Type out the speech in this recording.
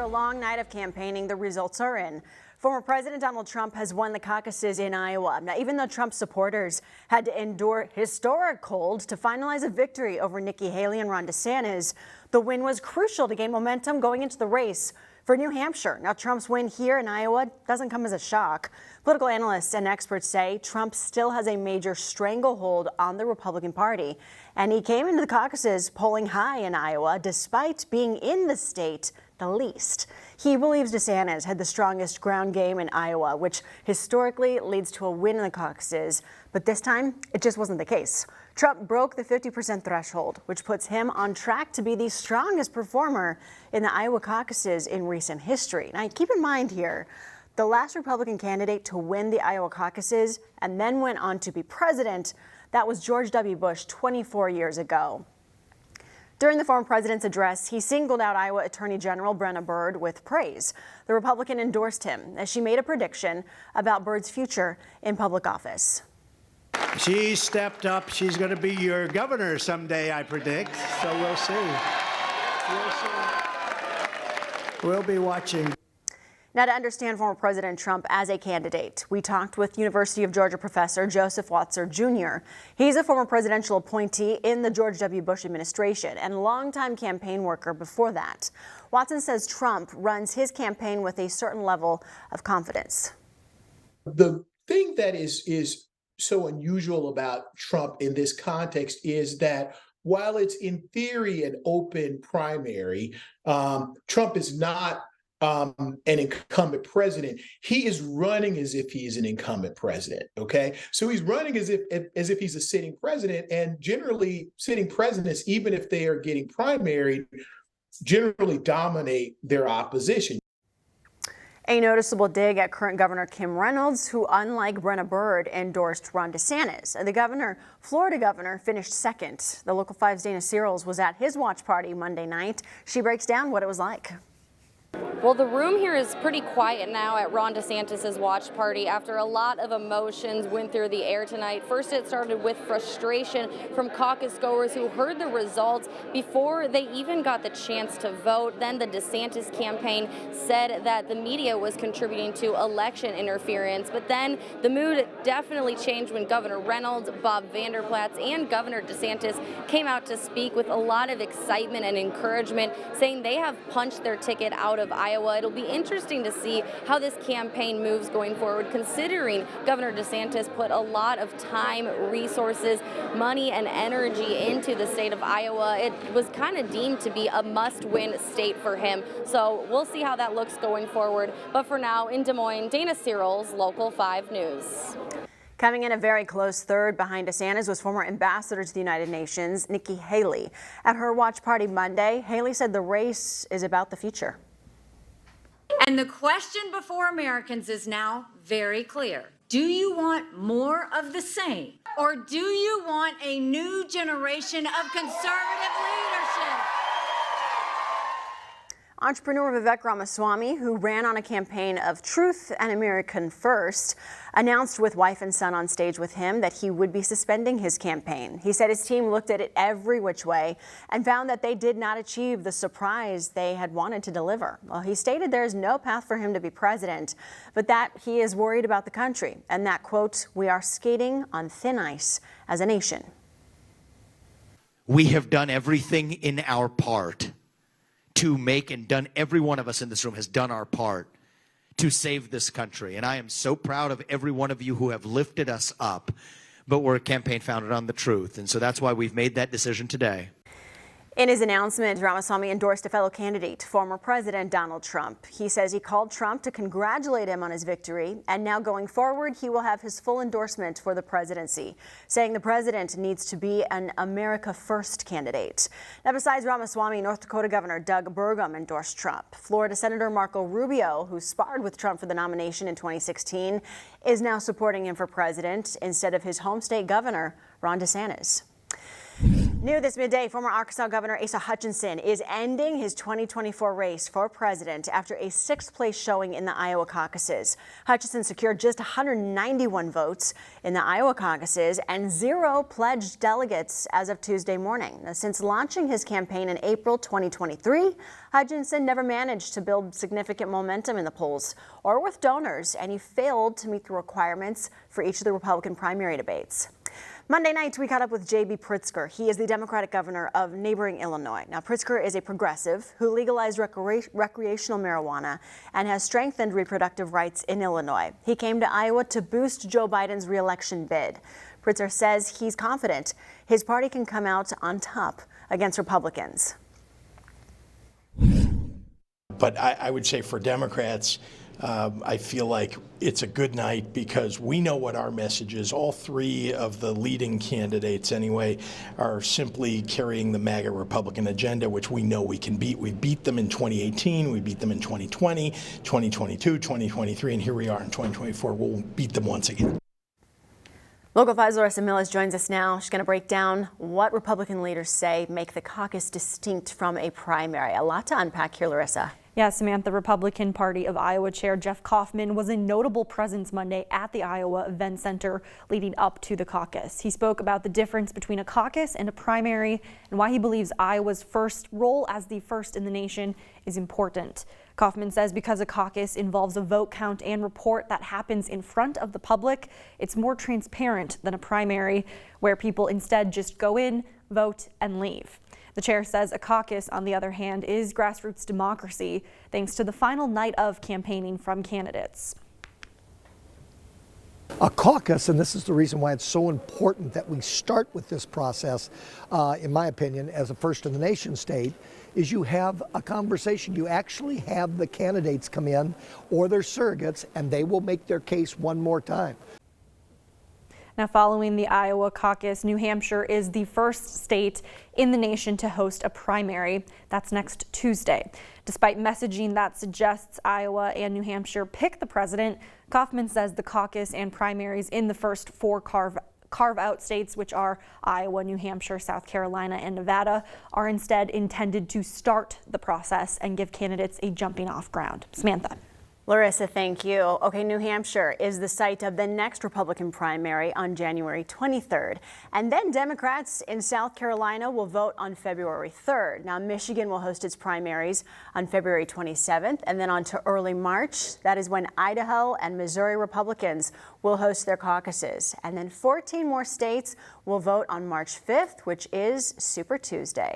a long night of campaigning, the results are in. Former President Donald Trump has won the caucuses in Iowa. Now, even though Trump's supporters had to endure historic cold to finalize a victory over Nikki Haley and Ron DeSantis, the win was crucial to gain momentum going into the race for New Hampshire. Now, Trump's win here in Iowa doesn't come as a shock. Political analysts and experts say Trump still has a major stranglehold on the Republican Party, and he came into the caucuses polling high in Iowa despite being in the state the least. He believes DeSantis had the strongest ground game in Iowa, which historically leads to a win in the caucuses, but this time it just wasn't the case. Trump broke the 50% threshold, which puts him on track to be the strongest performer in the Iowa caucuses in recent history. Now, keep in mind here, the last Republican candidate to win the Iowa caucuses and then went on to be president, that was George W. Bush 24 years ago. During the former president's address, he singled out Iowa Attorney General Brenna Bird with praise. The Republican endorsed him as she made a prediction about Bird's future in public office. She stepped up. She's going to be your governor someday, I predict. So we'll see. We'll be watching. Now, to understand former President Trump as a candidate, we talked with University of Georgia professor Joseph Watzer Jr. He's a former presidential appointee in the George W. Bush administration and longtime campaign worker before that. Watson says Trump runs his campaign with a certain level of confidence. The thing that is so unusual about Trump in this context is that while it's in theory an open primary, Trump is not an incumbent president. He is running as if he is an incumbent president. Okay, so he's running as if he's a sitting president, and generally sitting presidents, even if they are getting primaried, generally dominate their opposition. A noticeable dig at current Governor Kim Reynolds, who, unlike Brenna Bird, endorsed Ron DeSantis. The Florida governor, finished second. The Local 5's Dana Searles was at his watch party Monday night. She breaks down what it was like. Well, the room here is pretty quiet now at Ron DeSantis' watch party after a lot of emotions went through the air tonight. First, it started with frustration from caucus goers who heard the results before they even got the chance to vote. Then the DeSantis campaign said that the media was contributing to election interference. But then the mood definitely changed when Governor Reynolds, Bob Vander Plaats, and Governor DeSantis came out to speak with a lot of excitement and encouragement, saying they have punched their ticket out of Iowa. It'll be interesting to see how this campaign moves going forward, considering Governor DeSantis put a lot of time, resources, money, and energy into the state of Iowa. It was kind of deemed to be a must-win state for him. So we'll see how that looks going forward. But for now, in Des Moines, Dana Searles, Local 5 News. Coming in a very close third behind DeSantis was former ambassador to the United Nations, Nikki Haley. At her watch party Monday, Haley said the race is about the future. And the question before Americans is now very clear. Do you want more of the same? Or do you want a new generation of conservative leadership? Entrepreneur Vivek Ramaswamy, who ran on a campaign of truth and American first, announced with wife and son on stage with him that he would be suspending his campaign. He said his team looked at it every which way and found that they did not achieve the surprise they had wanted to deliver. Well, he stated there is no path for him to be president, but that he is worried about the country and that, quote, we are skating on thin ice as a nation. We have done everything in our part to make, and done, every one of us in this room has done our part to save this country. And I am so proud of every one of you who have lifted us up. But we're a campaign founded on the truth. And so that's why we've made that decision today. In his announcement, Ramaswamy endorsed a fellow candidate, former President Donald Trump. He says he called Trump to congratulate him on his victory, and now going forward, he will have his full endorsement for the presidency, saying the president needs to be an America First candidate. Now, besides Ramaswamy, North Dakota Governor Doug Burgum endorsed Trump. Florida Senator Marco Rubio, who sparred with Trump for the nomination in 2016, is now supporting him for president instead of his home state governor, Ron DeSantis. New this midday, former Arkansas Governor Asa Hutchison is ending his 2024 race for president after a sixth-place showing in the Iowa caucuses. Hutchison secured just 191 votes in the Iowa caucuses and 0 pledged delegates as of Tuesday morning. Now, since launching his campaign in April 2023, Hutchison never managed to build significant momentum in the polls or with donors, and he failed to meet the requirements for each of the Republican primary debates. Monday night, we caught up with J.B. Pritzker. He is the Democratic governor of neighboring Illinois. Now, Pritzker is a progressive who legalized recreational marijuana and has strengthened reproductive rights in Illinois. He came to Iowa to boost Joe Biden's re-election bid. Pritzker says he's confident his party can come out on top against Republicans. But I would say for Democrats, I feel like it's a good night because we know what our message is. All three of the leading candidates, anyway, are simply carrying the MAGA Republican agenda, which we know we can beat. We beat them in 2018, we beat them in 2020, 2022, 2023, and here we are in 2024. We'll beat them once again. Local 5's Larissa Mills joins us now. She's going to break down what Republican leaders say make the caucus distinct from a primary. A lot to unpack here, Larissa. Yeah, Samantha, Republican Party of Iowa Chair Jeff Kaufman was a notable presence Monday at the Iowa Event Center leading up to the caucus. He spoke about the difference between a caucus and a primary and why he believes Iowa's first role as the first in the nation is important. Kaufman says because a caucus involves a vote count and report that happens in front of the public, it's more transparent than a primary where people instead just go in, vote, and leave. The chair says a caucus, on the other hand, is grassroots democracy, thanks to the final night of campaigning from candidates. A caucus, and this is the reason why it's so important that we start with this process, in my opinion, as a first in the nation state, is you have a conversation. You actually have the candidates come in or their surrogates, and they will make their case one more time. Now, following the Iowa caucus, New Hampshire is the first state in the nation to host a primary. That's next Tuesday. Despite messaging that suggests Iowa and New Hampshire pick the president, Kaufman says the caucus and primaries in the first 4 carve-out states, which are Iowa, New Hampshire, South Carolina, and Nevada, are instead intended to start the process and give candidates a jumping-off ground. Samantha. Larissa, thank you. Okay, New Hampshire is the site of the next Republican primary on January 23rd. And then Democrats in South Carolina will vote on February 3rd. Now, Michigan will host its primaries on February 27th and then on to early March. That is when Idaho and Missouri Republicans will host their caucuses. And then 14 more states will vote on March 5th, which is Super Tuesday.